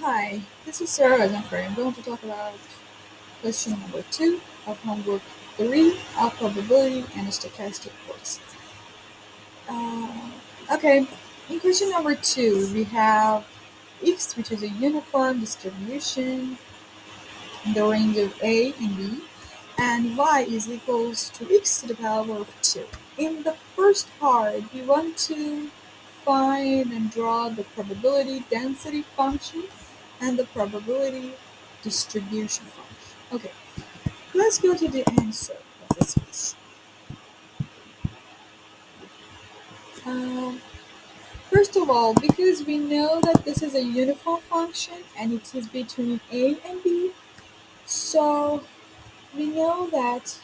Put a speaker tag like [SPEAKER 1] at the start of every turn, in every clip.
[SPEAKER 1] Hi, this is Sarah Zanfari. I'm going to talk about question number 2 of homework 3 of probability and stochastic course. Uh, okay, in question number 2, we have x, which is a uniform distribution in the range of a and b, and y is equals to x to the power of 2. In the first part, we want to find and draw the probability density function and the probability distribution function. Okay, let's go to the answer of this question. Um, First of all, because we know that this is a uniform function and it is between a and b, so we know that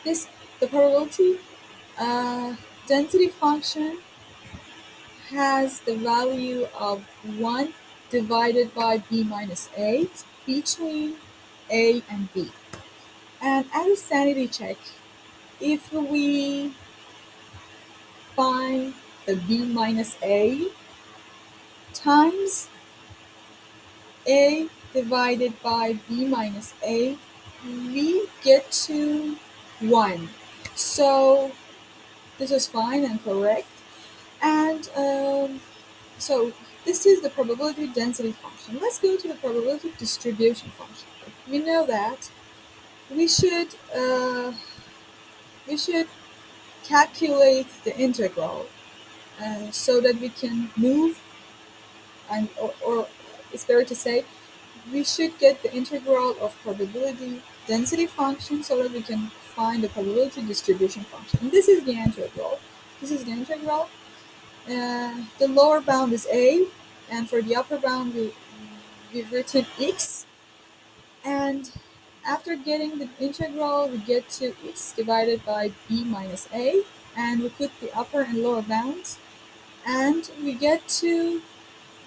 [SPEAKER 1] this the probability density function has the value of 1 divided by b minus a between a and b. And as a sanity check, if we find the b minus a times a divided by b minus a, we get to 1. So this is fine and correct. And so this is the probability density function. Let's go to the probability distribution function. We know that we should uh, we should calculate the integral so that we can move, and or it's better to say we should get the integral of probability density function so that we can find the probability distribution function. And this is the integral. This is the integral. The lower bound is a, and for the upper bound we've written x. And after getting the integral, we get to x divided by b minus a, and we put the upper and lower bounds, and we get to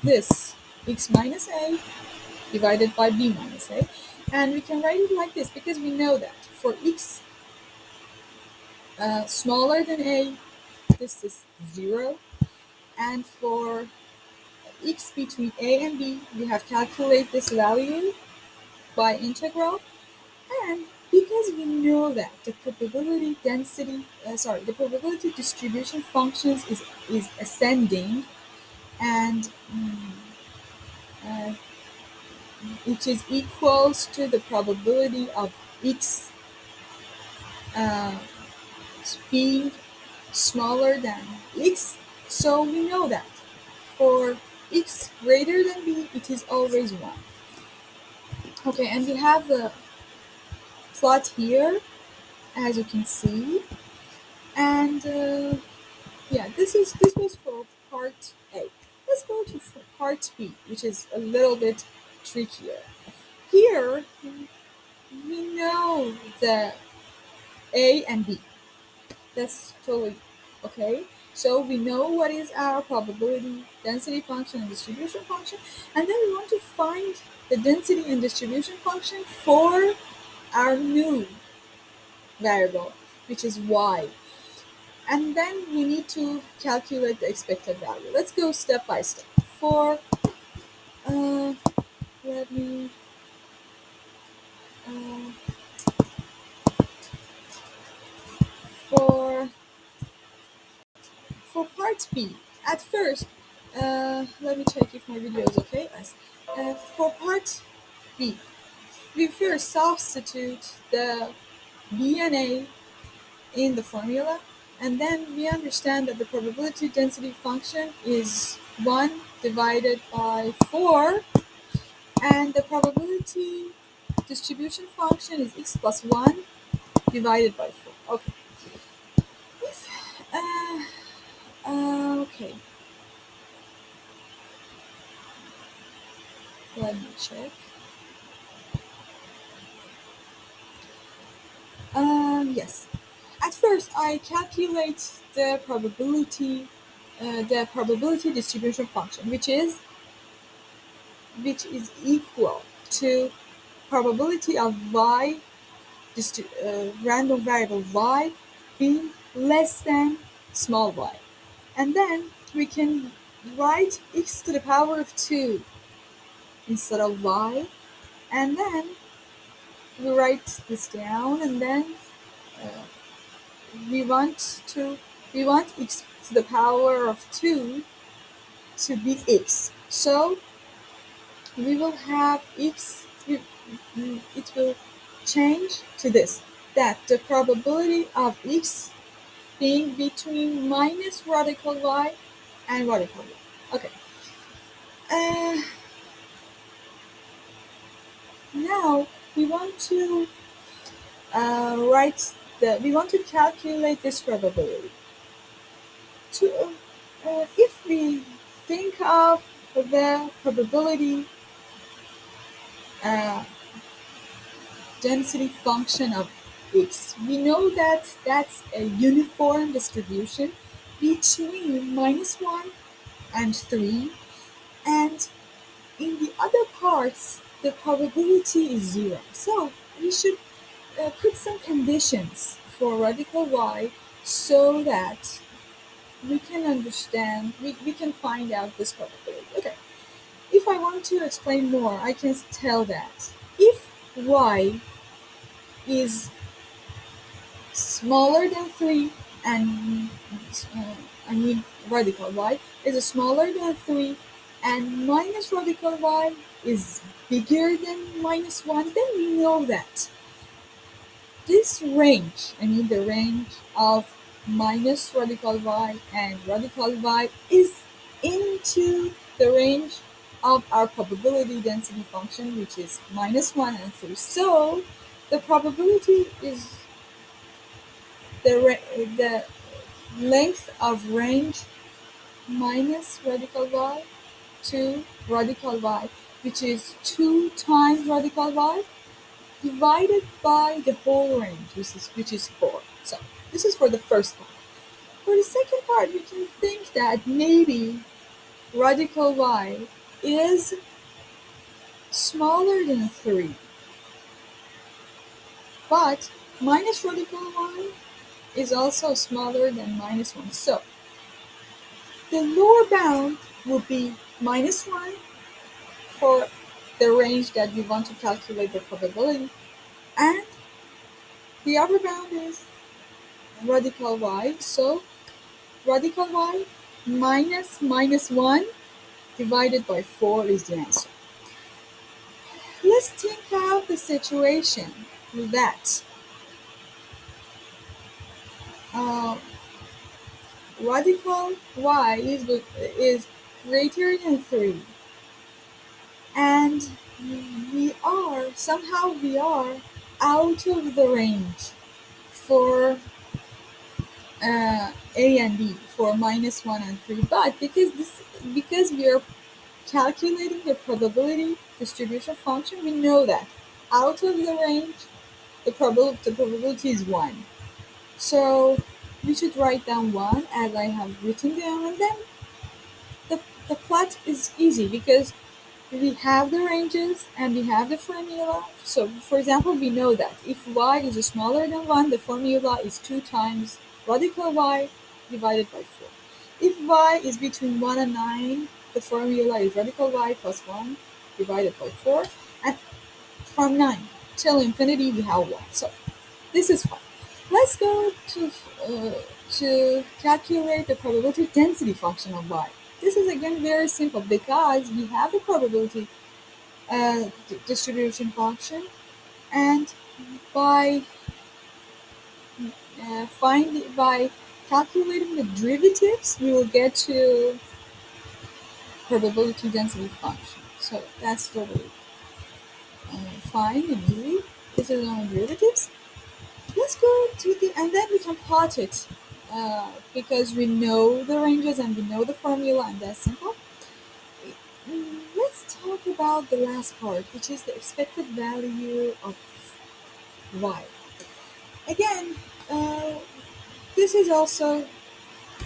[SPEAKER 1] this x minus a divided by b minus a. And we can write it like this because we know that for x smaller than a, this is 0, and for x between a and b, we have calculated this value by integral. And because we know that the probability density, the probability distribution functions is ascending, and uh, which is equals to the probability of x uh, being smaller than x. So we know that for x greater than b, it is always 1. Okay, and we have the plot here, as you can see. And yeah, this was for part A. Let's go to part B, which is a little bit trickier. Here, we know the A and B. That's totally okay. So we know what is our probability density function and distribution function, and then we want to find the density and distribution function for our new variable, which is y. And then we need to calculate the expected value. Let's go step by step. For uh, let me uh, for for part B. At first, let me check if my video is okay. Yes. For part B, we first substitute the B and A in the formula, and then we understand that the probability density function is 1 divided by 4, and the probability distribution function is x plus 1 divided by 4. Okay. If, okay. Let me check. Yes. At first, I calculate the probability distribution function, which is equal to probability of y, random variable y, being less than small y. And then we can write x to the power of 2 instead of y, and then we write this down, and then uh, we want to we want x to the power of 2 to be x. So we will have it will change to this, that the probability of x being between minus radical y and radical y. Okay. Uh, Now we want to we want to calculate this probability. To If we think of the probability uh, density function of x, we know that that's a uniform distribution between -1 and 3, and in the other parts the probability is 0. So we should put some conditions for radical y so that we can find out this probability. Okay, if I want to explain more, I can tell that if y is smaller than 3 and radical y is smaller than 3 and minus radical y is bigger than -1, then we know that this range, the range of minus radical y and radical y is into the range of our probability density function, which is -1 and 3. So the probability is the length of range minus radical y to radical y, which is 2 times radical y divided by the whole range, which is 4. So this is for the first part. For the second part, we can think that maybe radical y is smaller than 3, but minus radical y is also smaller than -1. So the lower bound would be -1 for the range that we want to calculate the probability, and the upper bound is radical y. So radical y minus -1 divided by 4 is the answer. Let's think out the situation that uh, radical y is greater than 3, and we are out of the range for a and b, for -1 and 3. But because we are calculating the probability distribution function, we know that out of the range the probability is 1. So we should write down 1 as I have written down, and then the, the plot is easy because we have the ranges and we have the formula. So for example, we know that if y is smaller than 1, the formula is 2 times radical y divided by 4. If y is between 1 and 9, the formula is radical y plus 1 divided by 4. And from 9 till infinity, we have 1. So this is fine. Let's go to calculate the probability density function of y. This is again very simple because we have the probability distribution function, and by by calculating the derivatives, we will get to probability density function. So that's totally fine and easy. This is only derivatives. Let's go to and then we can plot it because we know the ranges and we know the formula, and that's simple. Let's talk about the last part, which is the expected value of y. Again, uh, this is also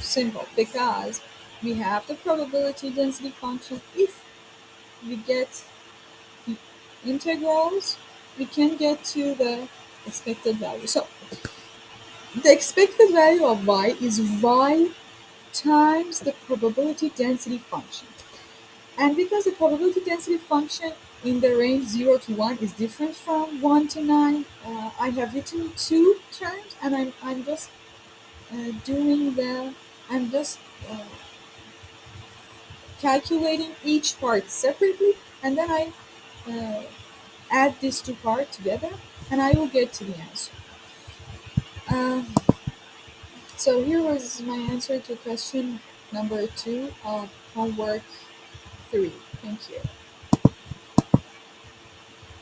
[SPEAKER 1] simple because we have the probability density function. If we get the integrals, we can get to the expected value. So the expected value of y is y times the probability density function. And because the probability density function in the range 0 to 1 is different from 1 to 9, I have written two terms, and I'm just doing the, I'm just uh, calculating each part separately, and then I uh, add these two parts together, and I will get to the answer. Um, so here was my answer to question number 2 of homework 3. Thank you.